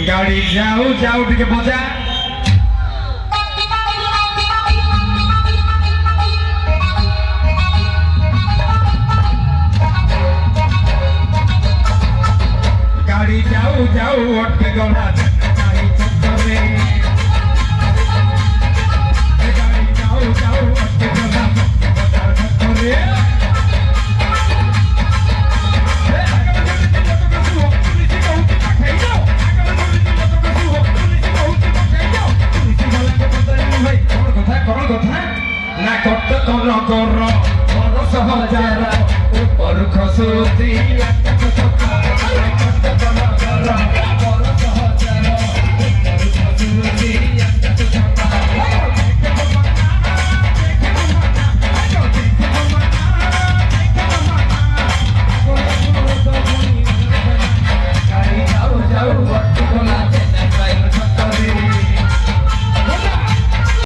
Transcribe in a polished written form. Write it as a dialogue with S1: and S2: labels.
S1: गाड़ी जाओ जाओ टिके बजा गाड़ी जाओ जाओ अटके गला गाड़ी चक्करे गाड़ी जाओ जाओ अटके गला चक्करे ना कट कर कर सहजार ऊपर खसुती